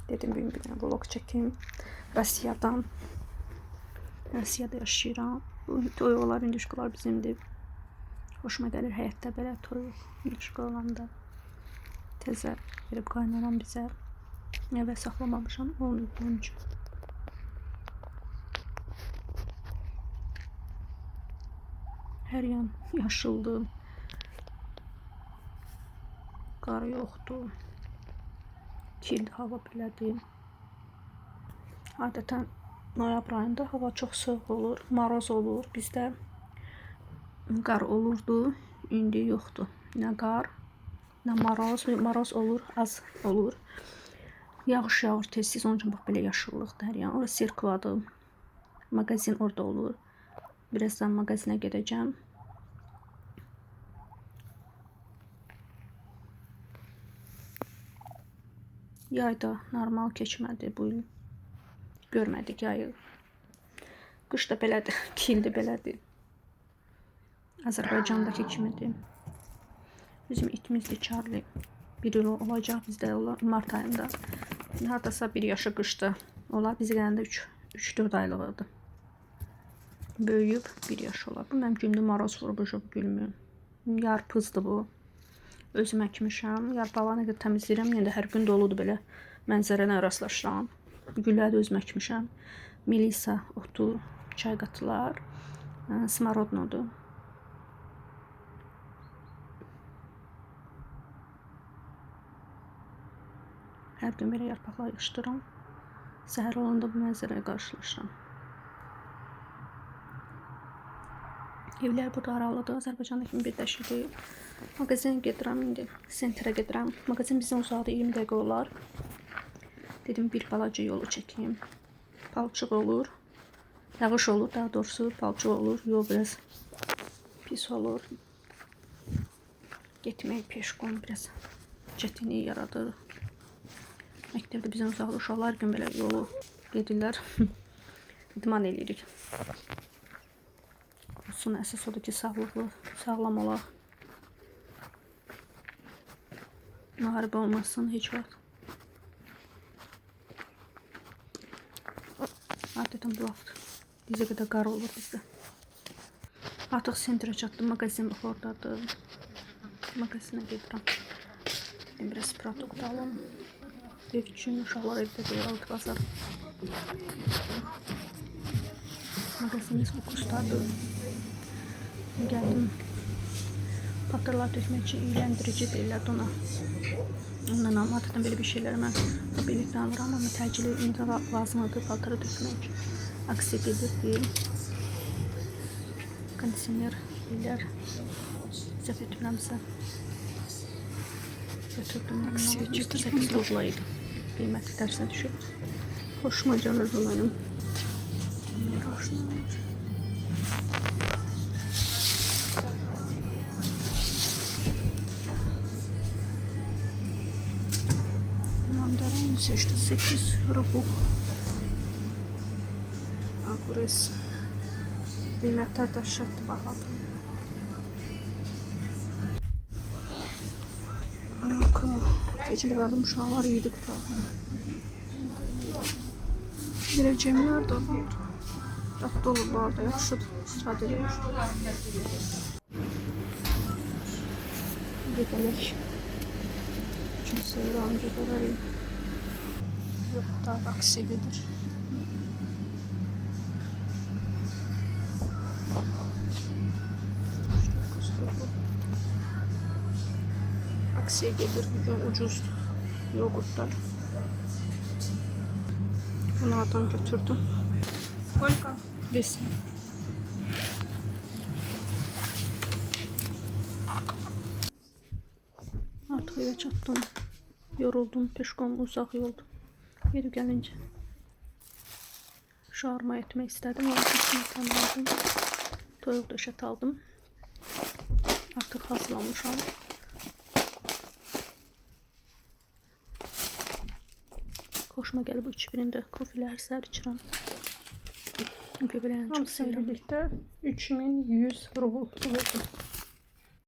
Dedim bugün bir dənə vlog çəkeyim. Rusiyadan. Rusiyada yaşayıram. Bu toyuqlar, indişkolar bizimdir. Hoşuma gəlir həyətdə belə toyuq, indişko olanda. Təzə verib qaynanan bizə. Evə saxlamamışam, onun üçün. Hər yan yaşıldır. Qar yoxdur. Kirli hava belədir. Adətən noyabr ayında hava çox soyuq olur, maroz olur. Bizdə qar olurdu, indi yoxdur. Nə qar, nə maroz, maroz olur, az olur. Yağış yağır tez-tez, onun üçün bax belə yaşıllıqdır hər yan. Orası Sirkvadır. Mağazin orada olur. Birazdan mağazinə gedəcəm. Yay da normal keçmədi bu il. Görmədik yayı. Qış da belədir, kildir belədir. Azərbaycandakı kimidir. Bizim itimizdir Charlie. Bir il olacaq bizdə mart ayında. Hardasa bir yaşı qışda olar. Bizi gələndə 3-4 aylığıdır. Böyüyüb bir yaş olar. Bu mənim gündə maroz vurub gülmür. Yarpızdır bu. Özüm əkmişəm. Yarpaqlarını qədər təmizləyirəm. Yenə də hər gün doludur belə. Mənzərələ rastlaşıram. Gülləri də özüm əkmişəm. Melisa otu, çay qatılar. Smarodnodur. Hər gün belə yarpaqlar yığışdıram. Səhər olanda bu mənzərəyə qarşılaşıram. Evlər burada aralıdır. Azərbaycanda kimi birləşikdir. Mağazinə gedirəm indi. Sentrə gedirəm. Mağazin bizdən uzaqda 20 dəqiqə olar. Dedim bir balaca yolu çəkeyim. Palçıq olur. Yağış olur daha doğrusu. Palçıq olur. Yol biraz pis olur. Getmək peşqon biraz çətinlik yaradır. Məktəbdə bizdən uzaqda uşaqlar gün belə yolu gedirlər. İdman edirik. Son əsas odur ki, sağlam olaq. Müharibə olmasın heç vaxt. Adətən bu vaxt bizə qədər qar olur bizdə. Artıq sentrə çatdım. Mağazin bax oradadır. Mağazinə gedirəm. Biraz produkt alım. Ev üçün uşaqlar evdədir. Altı bazar. Mağazinimiz bu kursdadır. Gəldim. Patırlar tökmək üçün iylendirici deyirlər ona. Ondan adətən belə bir şeyləri mən birlikdə alıram, amma təcili indi lazımdır paltarı tökmək. Aksi gedir deyil. Kondisioner deyirlər. Səhv etmirəmsə. Götürdüm. Aksiyə 8 rubla idi. Qiyməti tərsinə düşüb. Hoşuma gəlir bu mənim. Mandarin seçti 8 rubl. Burası qiymətlər də şərtli bahadır. Gecəli verdim uşaqlar yedi qutardı. Verəcəyimlər də var. Tatlı olur bu arada, yaxşıdır, istifadə edilir. Gedələk. Üçün sevirəm, gedələk. Yox, daha aksi gedir. Aksiye gelir, ucuz yoğurtlar. Bunlardan götürdüm. Kolka. Desin. Artık eve çattım. Yoruldum, peşkom uzak yoldu. Geri gelince şarma etmek istedim. Onu aldım. Toyuq döşet aldım. Artık hazırlamışam. Hoşuma gəlib bu birində kofelər səhər içirəm. Göbələyin çox sevirəm. Birlikdə 3100 rubl oldu.